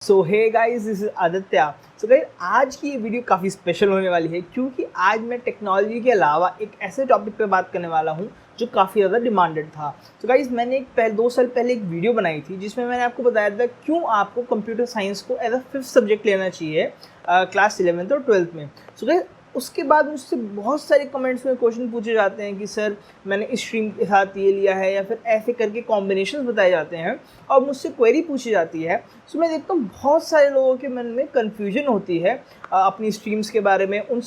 So hey guys, this is Aditya. So guys, आज की ये वीडियो काफ़ी स्पेशल होने वाली है क्योंकि आज मैं टेक्नोलॉजी के अलावा एक ऐसे टॉपिक पे बात करने वाला हूँ जो काफ़ी ज़्यादा डिमांडेड था। सो गाइस, मैंने 2 साल पहले एक वीडियो बनाई थी जिसमें मैंने आपको बताया था क्यों आपको कंप्यूटर साइंस को एज अ 5th सब्जेक्ट लेना चाहिए क्लास 11th और 12th में। सो गाइस, उसके बाद मुझसे बहुत सारे कमेंट्स में क्वेश्चन पूछे जाते हैं कि सर मैंने इस स्ट्रीम के साथ ये लिया है या फिर ऐसे करके कॉम्बिनेशंस बताए जाते हैं और मुझसे क्वेरी पूछी जाती है। सो मैं देखता हूँ बहुत सारे लोगों के मन में कन्फ्यूजन होती है अपनी स्ट्रीम्स के बारे में। उन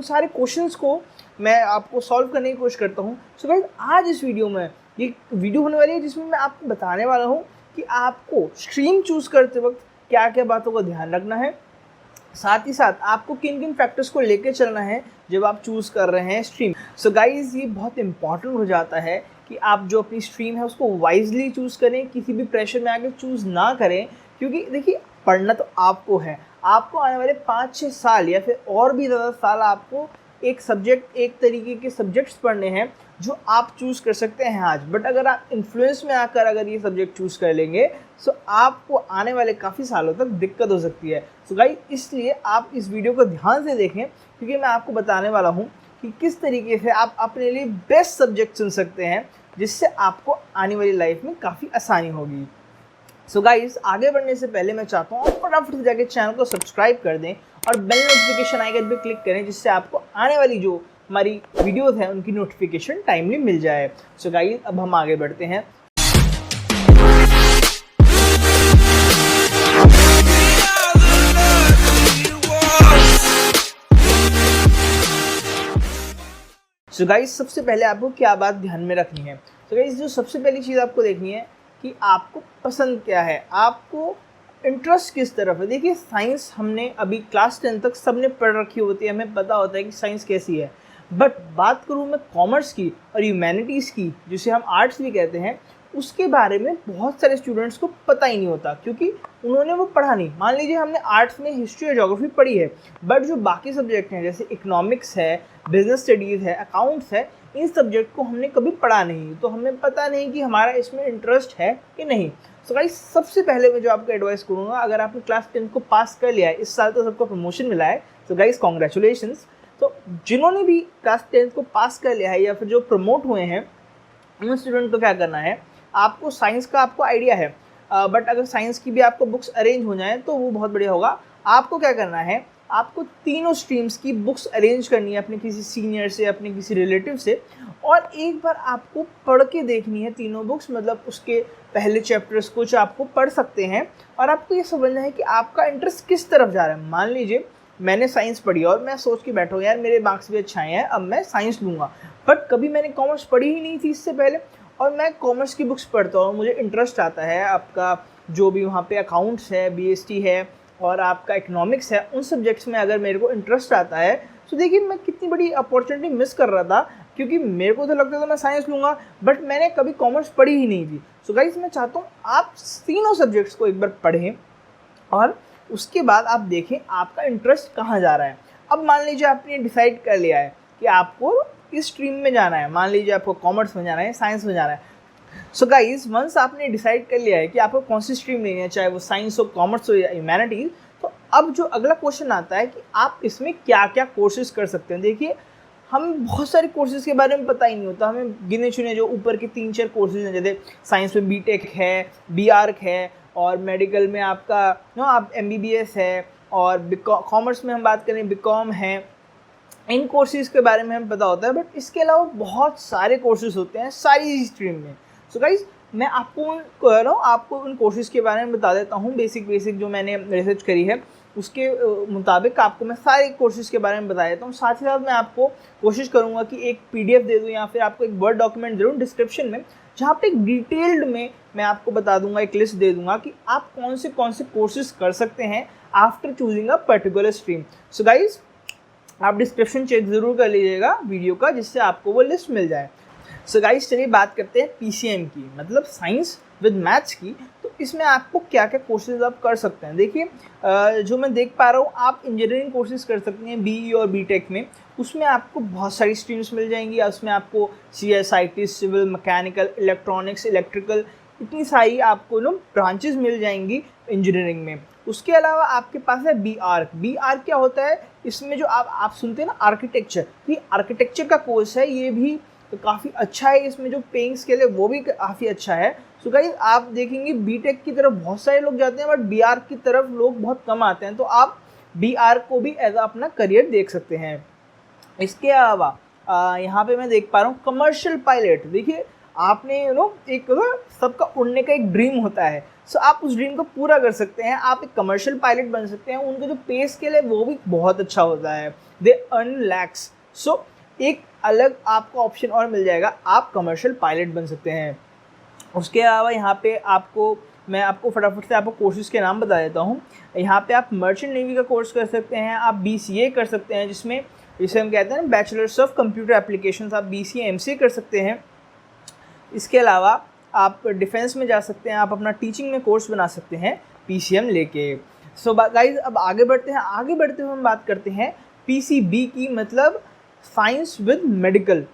सारे क्वेश्चंस को मैं आपको सॉल्व करने की कोशिश करता हूँ। सो गाइस, आज इस वीडियो में ये वीडियो होने वाली है जिसमें मैं आपको बताने वाला हूँ कि आपको स्ट्रीम चूज़ करते वक्त क्या क्या बातों का ध्यान रखना है, साथ ही साथ आपको किन किन फैक्टर्स को लेकर चलना है जब आप चूज़ कर रहे हैं स्ट्रीम। सो गाइज़, ये बहुत इंपॉर्टेंट हो जाता है कि आप जो अपनी स्ट्रीम है उसको वाइजली चूज़ करें, किसी भी प्रेशर में आके चूज़ ना करें। क्योंकि देखिए, पढ़ना तो आपको है, आपको आने वाले 5-6 साल या फिर और भी ज़्यादा साल आपको एक तरीके के सब्जेक्ट्स पढ़ने हैं जो आप चूज़ कर सकते हैं आज। बट अगर आप इन्फ्लुएंस में आकर अगर ये सब्जेक्ट चूज़ कर लेंगे तो आपको आने वाले काफ़ी सालों तक दिक्कत हो सकती है। सो गाइस, इसलिए आप इस वीडियो को ध्यान से देखें क्योंकि मैं आपको बताने वाला हूँ कि किस तरीके से आप अपने लिए बेस्ट सब्जेक्ट चुन सकते हैं जिससे आपको आने वाली लाइफ में काफ़ी आसानी होगी। सो गाइस, आगे बढ़ने से पहले मैं चाहता हूँ आप फटाफट से जाके चैनल को सब्सक्राइब कर दें और बेल नोटिफिकेशन आइकन पे क्लिक करें जिससे आपको आने वाली जो हमारी वीडियोस हैं उनकी नोटिफिकेशन टाइमली मिल जाए। सो गाइस, अब हम आगे बढ़ते हैं। सो गाइस, सबसे पहले आपको क्या बात ध्यान में रखनी है। सो गाइस, जो सबसे पहली चीज़ आपको देखनी है कि आपको पसंद क्या है, आपको इंटरेस्ट किस तरफ है। देखिए, साइंस हमने अभी क्लास 10 तक सबने पढ़ रखी होती है, हमें पता होता है कि साइंस कैसी है। बट बात करूँ मैं कॉमर्स की और ह्यूमैनिटीज़ की, जिसे हम आर्ट्स भी कहते हैं, उसके बारे में बहुत सारे स्टूडेंट्स को पता ही नहीं होता क्योंकि उन्होंने वो पढ़ा नहीं। मान लीजिए हमने आर्ट्स में हिस्ट्री और ज्योग्राफी पढ़ी है, बट जो बाकी सब्जेक्ट हैं जैसे इकोनॉमिक्स है, बिजनेस स्टडीज़ है, अकाउंट्स है, इन सब्जेक्ट को हमने कभी पढ़ा नहीं, तो हमें पता नहीं कि हमारा इसमें इंटरेस्ट है कि नहीं। सो गाइस, सबसे पहले मैं जो आपको एडवाइस करूँगा, अगर आपने क्लास 10 को पास कर लिया है, इस साल तो सबको प्रमोशन मिला है, तो गाइस कॉन्ग्रेचुलेशंस। तो जिन्होंने भी क्लास 10 को पास कर लिया है या फिर जो प्रमोट हुए हैं, उन स्टूडेंट को क्या करना है, आपको साइंस का आपको आइडिया है, बट अगर साइंस की भी आपको बुक्स अरेंज हो जाएँ तो वो बहुत बढ़िया होगा। आपको क्या करना है, आपको तीनों स्ट्रीम्स की बुक्स अरेंज करनी है अपने किसी सीनियर से, अपने किसी रिलेटिव से, और एक बार आपको पढ़ के देखनी है तीनों बुक्स। मतलब उसके पहले चैप्टर्स कुछ आपको पढ़ सकते हैं और आपको ये समझना है कि आपका इंटरेस्ट किस तरफ जा रहा है। मान लीजिए मैंने साइंस पढ़ी और मैं सोच के बैठा हूँ यार मेरे मार्क्स भी अच्छे आए हैं, अब मैं साइंस लूँगा, बट कभी मैंने कॉमर्स पढ़ी ही नहीं थी इससे पहले, और मैं कॉमर्स की बुक्स पढ़ता हूँ, मुझे इंटरेस्ट आता है आपका जो भी वहाँ पे अकाउंट्स है, बीएसटी है और आपका इकोनॉमिक्स है, उन सब्जेक्ट्स में अगर मेरे को इंटरेस्ट आता है तो देखिए मैं कितनी बड़ी अपॉर्चुनिटी मिस कर रहा था क्योंकि मेरे को तो लगता था मैं साइंस लूँगा, बट मैंने कभी कॉमर्स पढ़ी ही नहीं थी। सो गाइस, मैं चाहता हूँ आप तीनों सब्जेक्ट्स को एक बार पढ़ें और उसके बाद आप देखें आपका इंटरेस्ट कहाँ जा रहा है। अब मान लीजिए आपने डिसाइड कर लिया है कि आपको इस स्ट्रीम में जाना है, मान लीजिए आपको कॉमर्स में जाना है, साइंस में जाना है। सो गाइस, वंस आपने डिसाइड कर लिया है कि आपको कौन सी स्ट्रीम लेनी है, चाहे वो साइंस हो, कॉमर्स हो या ह्यूमैनिटीज़, तो अब जो अगला क्वेश्चन आता है कि आप इसमें क्या क्या कोर्सेज कर सकते हैं। देखिए, हमें बहुत सारे कोर्सेज के बारे में पता ही नहीं होता, हमें गिने चुने जो ऊपर के 3-4 कोर्सेज हैं, जैसे साइंस में बीटेक है, बीआर्क है, और मेडिकल में आपका आप एमबीबीएस है, और कॉमर्स में हम बात करें बीकॉम है। इन कोर्सेज़ के बारे में हमें पता होता है, बट इसके अलावा बहुत सारे कोर्सेज़ होते हैं सारी स्ट्रीम में। सो गाइस, मैं आपको उन कोर्सेज़ के बारे में बता देता हूँ, बेसिक जो मैंने रिसर्च करी है उसके मुताबिक आपको मैं सारे कोर्सेज़ के बारे में बता देता हूँ। साथ ही साथ मैं आपको कोशिश करूँगा कि एक पीडीएफ दे दूँ या फिर आपको एक वर्ड डॉक्यूमेंट दे दूँ डिस्क्रिप्शन में, जहाँ पे एक डिटेल्ड में मैं आपको बता दूँगा, एक लिस्ट दे दूँगा कि आप कौन से कोर्सेज़ कर सकते हैं after choosing a particular stream. So guys, आप डिस्क्रिप्शन चेक ज़रूर कर लीजिएगा वीडियो का, जिससे आपको वो लिस्ट मिल जाए। सो गाइस, चलिए बात करते हैं पीसीएम की, मतलब साइंस विद मैथ्स की। तो इसमें आपको क्या क्या कोर्सेज आप कर सकते हैं। देखिए, जो मैं देख पा रहा हूँ, आप इंजीनियरिंग कोर्सेज कर सकते हैं बीई और बीटेक में। उसमें आपको बहुत सारी स्ट्रीम्स मिल जाएंगी। उसमें आपको CSIT, civil, mechanical, electronics, electrical, इतनी सारी आपको ब्रांचेस मिल जाएंगी इंजीनियरिंग में। उसके अलावा आपके पास है बी आर्क। बी आर्क क्या होता है, इसमें जो आप सुनते हैं ना आर्किटेक्चर, तो ये आर्किटेक्चर का कोर्स है, ये भी काफ़ी अच्छा है, इसमें जो पेइंग स्केल है वो भी काफ़ी अच्छा है। सो गाइस आप देखेंगे बीटेक की तरफ बहुत सारे लोग जाते हैं, बट बी आर्क की तरफ लोग बहुत कम आते हैं, तो आप बी आर्क को भी एज अपना करियर देख सकते हैं। इसके अलावा यहाँ पे मैं देख पा रहा हूँ कमर्शियल पायलट। देखिए आपने एक सबका उड़ने का एक ड्रीम होता है, सो आप उस ड्रीम को पूरा कर सकते हैं, आप एक कमर्शियल पायलट बन सकते हैं। उनका जो पे स्केल है वो भी बहुत अच्छा होता है, दे अर्न लैक्स। सो एक अलग आपको ऑप्शन और मिल जाएगा, आप कमर्शियल पायलट बन सकते हैं। उसके अलावा यहाँ पे मैं आपको फटाफट से आपको कोर्सेज के नाम बता देता हूँ। यहाँ पे आप मर्चेंट नेवी का कोर्स कर सकते हैं, आप BCA कर सकते हैं, जिसे हम कहते हैं ना बैचलर्स ऑफ कंप्यूटर एप्लीकेशंस, आप BCA MCA कर सकते हैं। इसके अलावा आप डिफेंस में जा सकते हैं, आप अपना टीचिंग में कोर्स बना सकते हैं PCM लेके। सो गाइज अब आगे बढ़ते हुए हम बात करते हैं PCB की, मतलब science with medical.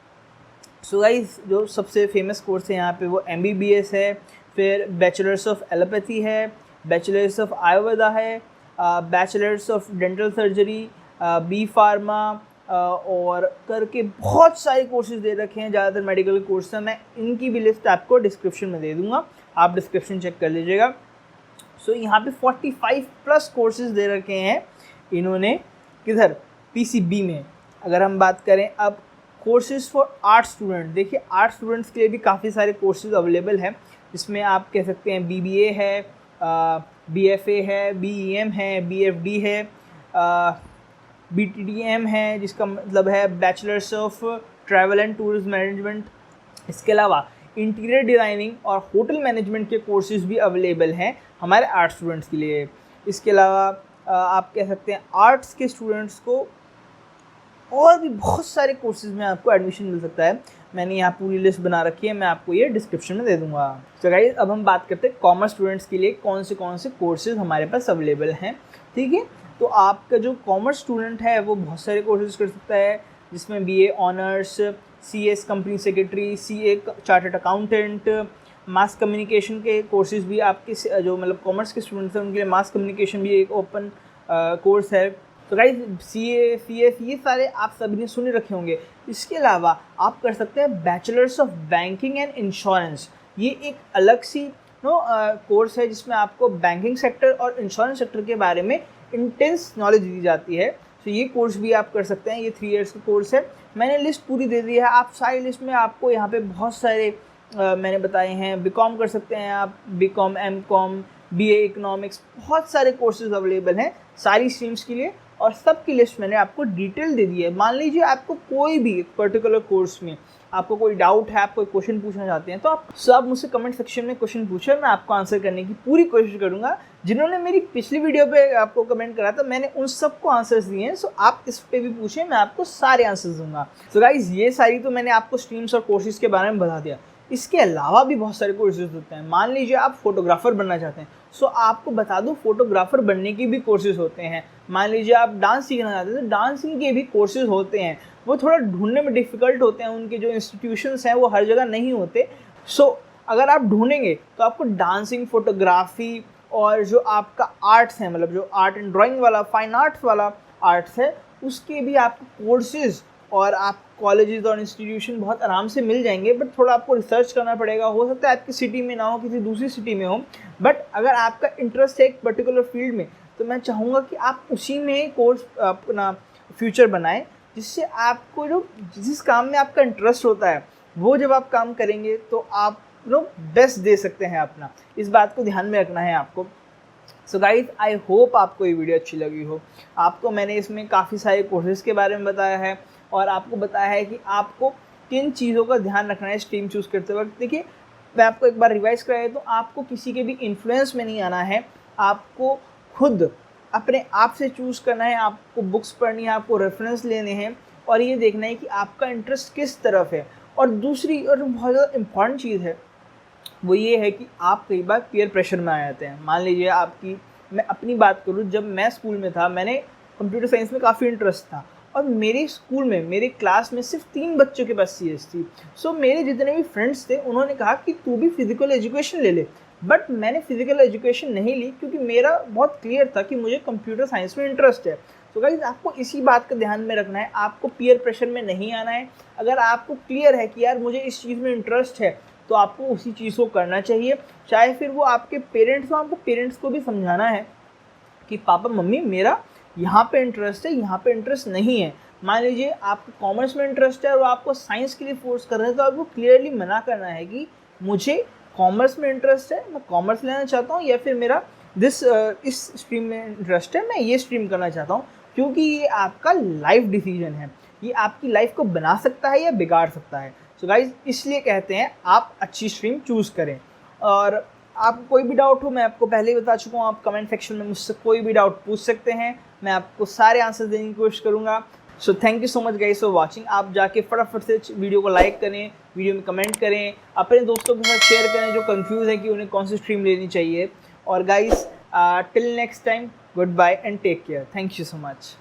So guys जो सबसे फेमस कोर्स है यहाँ पे वो MBBS है, फिर बैचलर्स ऑफ एलोपैथी है, बैचलर्स ऑफ आयुर्वेदा है, bachelors of dental surgery, B pharma और करके बहुत सारे कोर्सेज दे रखे हैं, ज़्यादातर मेडिकल कोर्स हैं। मैं इनकी भी लिस्ट आपको डिस्क्रिप्शन में दे दूँगा, आप डिस्क्रिप्शन चेक कर लीजिएगा। सो यहाँ पे 45+ कोर्सेज दे रखे हैं इन्होंने, किधर PCB में। अगर हम बात करें अब कोर्सेज फॉर आर्ट स्टूडेंट, देखिए आर्ट स्टूडेंट्स के लिए भी काफ़ी सारे कोर्सेज अवेलेबल हैं, जिसमें आप कह सकते हैं BBA है, BFA है, BEM है, BFD है, BTDM है, जिसका मतलब है bachelors of travel and tourism management. इसके अलावा इंटीरियर डिज़ाइनिंग और होटल मैनेजमेंट के कोर्सेज भी अवेलेबल हैं हमारे आर्ट स्टूडेंट्स के लिए। इसके अलावा आप कह सकते हैं आर्ट्स के स्टूडेंट्स को और भी बहुत सारे कोर्सेज में आपको एडमिशन मिल सकता है। मैंने यहाँ पूरी लिस्ट बना रखी है, मैं आपको ये डिस्क्रिप्शन में दे दूँगा। तो गाइस अब हम बात करते हैं कॉमर्स स्टूडेंट्स के लिए कौन से कोर्सेज हमारे पास अवेलेबल हैं। ठीक है, तो आपका जो कॉमर्स स्टूडेंट है वो बहुत सारे कोर्सेज कर सकता है, जिसमें BA honours, CS company secretary, CA chartered accountant, mass communication के कोर्सेज भी आपके जो मतलब कॉमर्स के स्टूडेंट्स हैं उनके लिए मास कम्युनिकेशन भी एक ओपन कोर्स है। तो गाइस CA CS ये सारे आप सभी ने सुने रखे होंगे। इसके अलावा आप कर सकते हैं bachelors of banking and insurance. ये एक अलग सी कोर्स है जिसमें आपको बैंकिंग सेक्टर और इंश्योरेंस सेक्टर के बारे में इंटेंस नॉलेज दी जाती है। तो ये कोर्स भी आप कर सकते हैं, ये 3 इयर्स का कोर्स है। मैंने लिस्ट पूरी दे दी है, आप सारी लिस्ट में आपको यहाँ पे बहुत सारे मैंने बताए हैं। BCom कर सकते हैं आप, BCom MCom BA इकोनॉमिक्स, बहुत सारे कोर्सेज अवेलेबल हैं सारी स्ट्रीम्स के लिए, और सब की लिस्ट मैंने आपको डिटेल दे दी है। मान लीजिए आपको कोई भी एक पर्टिकुलर कोर्स में आपको कोई डाउट है, आप कोई क्वेश्चन पूछना चाहते हैं, तो आप मुझसे कमेंट सेक्शन में क्वेश्चन पूछे, मैं आपको आंसर करने की पूरी कोशिश करूंगा। जिन्होंने मेरी पिछली वीडियो पे आपको कमेंट करा था, मैंने उन सबको आंसर्स दिए हैं, सो आप इस पे भी पूछें, मैं आपको सारे आंसर्स दूंगा। सो गाइज ये सारी तो मैंने आपको स्ट्रीम्स और कोर्सेज के बारे में बता दिया। इसके अलावा भी बहुत सारे कोर्सेज होते हैं। मान लीजिए आप फोटोग्राफर बनना चाहते हैं, सो आपको बता दूं फोटोग्राफर बनने की भी कोर्सेज होते हैं। मान लीजिए आप डांस सीखना चाहते हैं, तो डांसिंग के भी कोर्सेज होते हैं। वो थोड़ा ढूंढने में डिफ़िकल्ट होते हैं, उनके जो इंस्टीट्यूशंस हैं वो हर जगह नहीं होते। सो अगर आप ढूंढेंगे तो आपको डांसिंग, फोटोग्राफी और जो आपका आर्ट्स है, मतलब जो आर्ट एंड ड्राइंग वाला, फाइन आर्ट्स वाला आर्ट्स है, उसके भी आपको कोर्सेज और आप कॉलेजेस और इंस्टीट्यूशन बहुत आराम से मिल जाएंगे। बट थोड़ा आपको रिसर्च करना पड़ेगा, हो सकता है आपकी सिटी में ना हो, किसी दूसरी सिटी में हो। बट अगर आपका इंटरेस्ट है एक पर्टिकुलर फील्ड में, तो मैं चाहूँगा कि आप उसी में कोर्स अपना फ्यूचर बनाएं, जिससे आपको जो जिस काम में आपका इंटरेस्ट होता है वो जब आप काम करेंगे तो आप बेस्ट दे सकते हैं अपना। इस बात को ध्यान में रखना है आपको। सो गाइज आई होप आपको ये वीडियो अच्छी लगी हो। आपको मैंने इसमें काफ़ी सारे कोर्सेज़ के बारे में बताया है और आपको बताया है कि आपको किन चीज़ों का ध्यान रखना है स्ट्रीम चूज़ करते वक्त। देखिए मैं आपको एक बार रिवाइज़ कराया, तो आपको किसी के भी इन्फ्लुएंस में नहीं आना है, आपको खुद अपने आप से चूज़ करना है। आपको बुक्स पढ़नी है, आपको रेफरेंस लेने हैं और ये देखना है कि आपका इंटरेस्ट किस तरफ है। और दूसरी और बहुत ज़्यादा इम्पॉर्टेंट चीज़ है वो ये है कि आप कई बार पीयर प्रेशर में आ जाते हैं। मान लीजिए मैं अपनी बात करूँ, जब मैं स्कूल में था मैंने कंप्यूटर साइंस में काफ़ी इंटरेस्ट था और मेरे स्कूल में मेरे क्लास में सिर्फ 3 बच्चों के पास CS थी। सो मेरे जितने भी फ्रेंड्स थे उन्होंने कहा कि तू भी फिजिकल एजुकेशन ले ले, बट मैंने फिजिकल एजुकेशन नहीं ली क्योंकि मेरा बहुत क्लियर था कि मुझे कंप्यूटर साइंस में इंटरेस्ट है। तो गाइस आपको इसी बात का ध्यान में रखना है, आपको पीयर प्रेशर में नहीं आना है। अगर आपको क्लियर है कि यार मुझे इस चीज़ में इंटरेस्ट है तो आपको उसी चीज़ को करना चाहिए, चाहे फिर वो आपके पेरेंट्स हो। आपको पेरेंट्स को भी समझाना है कि पापा मम्मी मेरा यहाँ पे इंटरेस्ट है, यहाँ पे इंटरेस्ट नहीं है। मान लीजिए आपको कॉमर्स में इंटरेस्ट है और आपको साइंस के लिए फोर्स कर रहे हैं, तो आपको क्लियरली मना करना है कि मुझे कॉमर्स में इंटरेस्ट है, मैं कॉमर्स लेना चाहता हूँ, या फिर मेरा इस स्ट्रीम में इंटरेस्ट है, मैं ये स्ट्रीम करना चाहता हूँ। क्योंकि ये आपका लाइफ डिसीजन है, ये आपकी लाइफ को बना सकता है या बिगाड़ सकता है। सो गाइज इसलिए कहते हैं आप अच्छी स्ट्रीम चूज़ करें। और आपको कोई भी डाउट हो, मैं आपको पहले ही बता चुका हूँ, आप कमेंट सेक्शन में मुझसे कोई भी डाउट पूछ सकते हैं, मैं आपको सारे आंसर देने की कोशिश करूँगा। So thank you so much guys for watching. आप जाके फटाफट से वीडियो को लाइक करें, वीडियो में कमेंट करें, अपने दोस्तों के साथ शेयर करें जो कंफ्यूज है कि उन्हें कौन सी स्ट्रीम लेनी चाहिए। और guys till next time, goodbye and take care. Thank you so much.